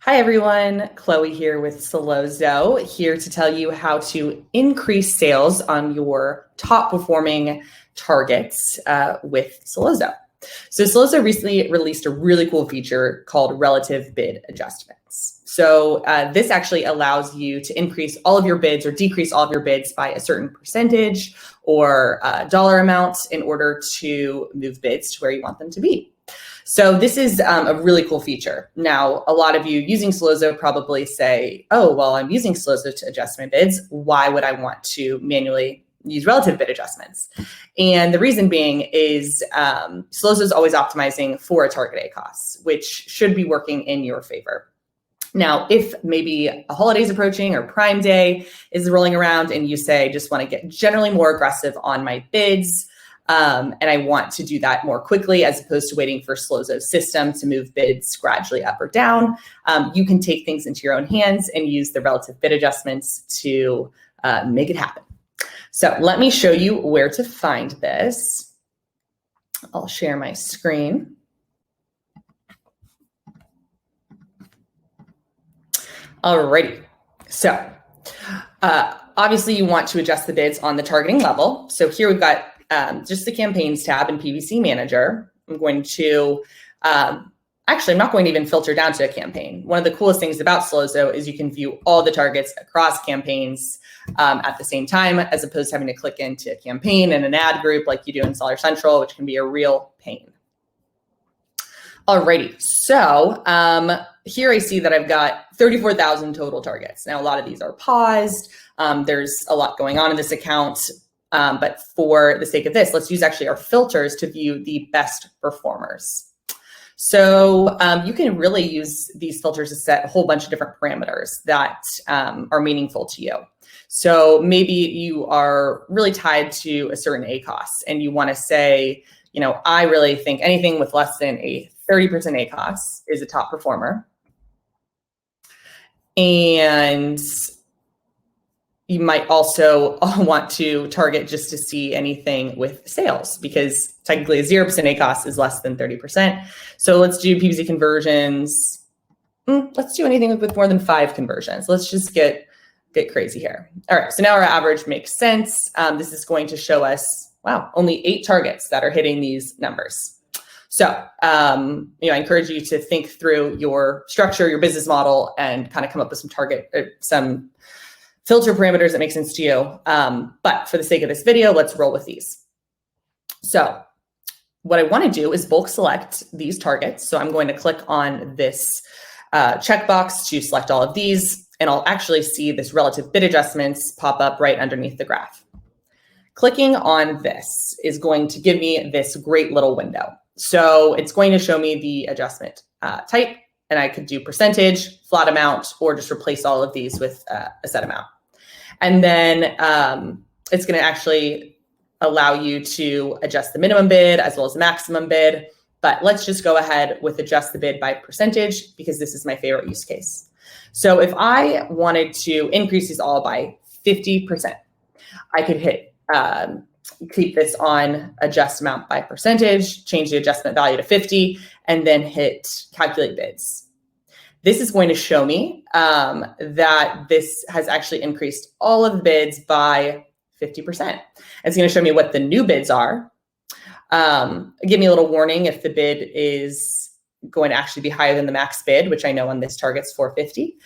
Hi everyone, Chloe here with Sellozo, here to tell you how to increase sales on your top performing targets with Sellozo. So Sellozo recently released a really cool feature called relative bid adjustments. So this actually allows you to increase all of your bids or decrease all of your bids by a certain percentage or dollar amounts in order to move bids to where you want them to be. So this is a really cool feature. Now, a lot of you using Sellozo probably say, oh, well, I'm using Sellozo to adjust my bids. Why would I want to manually use relative bid adjustments? And the reason being is Sellozo is always optimizing for a target A cost, which should be working in your favor. Now, if maybe a holiday is approaching or Prime Day is rolling around and you say, just want to get generally more aggressive on my bids, and I want to do that more quickly as opposed to waiting for Sellozo's system to move bids gradually up or down, you can take things into your own hands and use the relative bid adjustments to make it happen. So let me show you where to find this. I'll share my screen. Alrighty, so obviously you want to adjust the bids on the targeting level. So here we've got just the campaigns tab in PPC Manager. I'm going to, actually, I'm not going to even filter down to a campaign. One of the coolest things about Sellozo is you can view all the targets across campaigns at the same time, as opposed to having to click into a campaign and an ad group like you do in Seller Central, which can be a real pain. Alrighty, so here I see that I've got 34,000 total targets. Now, a lot of these are paused. There's a lot going on in this account. But for the sake of this, let's use actually our filters to view the best performers. So you can really use these filters to set a whole bunch of different parameters that are meaningful to you. So maybe you are really tied to a certain ACOS and you want to say, you know, I really think anything with less than a 30% ACOS is a top performer. And you might also want to target just to see anything with sales because technically a 0% ACOS is less than 30%. So let's do PPC conversions. Let's do anything with more than 5 conversions. Let's just get crazy here. All right, so now our average makes sense. This is going to show us, wow, only 8 targets that are hitting these numbers. So, you know, I encourage you to think through your structure, your business model, and kind of come up with some filter parameters that make sense to you. But for the sake of this video, let's roll with these. So what I want to do is bulk select these targets. So I'm going to click on this checkbox to select all of these, and I'll actually see this relative bid adjustments pop up right underneath the graph. Clicking on this is going to give me this great little window. So it's going to show me the adjustment type, and I could do percentage, flat amount, or just replace all of these with a set amount. And then it's going to actually allow you to adjust the minimum bid as well as the maximum bid. But let's just go ahead with adjust the bid by percentage because this is my favorite use case. So if I wanted to increase these all by 50%, I could hit keep this on adjust amount by percentage, change the adjustment value to 50, and then hit calculate bids. This is going to show me that this has actually increased all of the bids by 50%. It's going to show me what the new bids are. Give me a little warning if the bid is going to actually be higher than the max bid, which I know on this target's 450.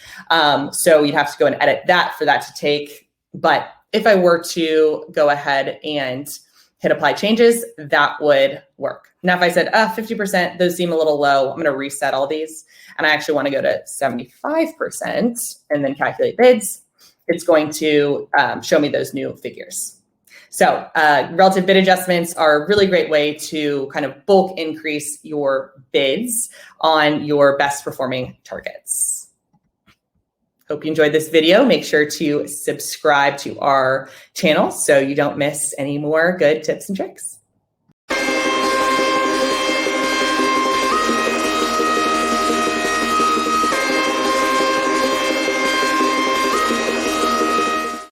So you'd have to go and edit that for that to take. But if I were to go ahead and hit apply changes, that would work. Now, if I said 50%, those seem a little low, I'm going to reset all these. And I actually want to go to 75% and then calculate bids. It's going to show me those new figures. So relative bid adjustments are a really great way to kind of bulk increase your bids on your best performing targets. Hope you enjoyed this video. Make sure to subscribe to our channel so you don't miss any more good tips and tricks.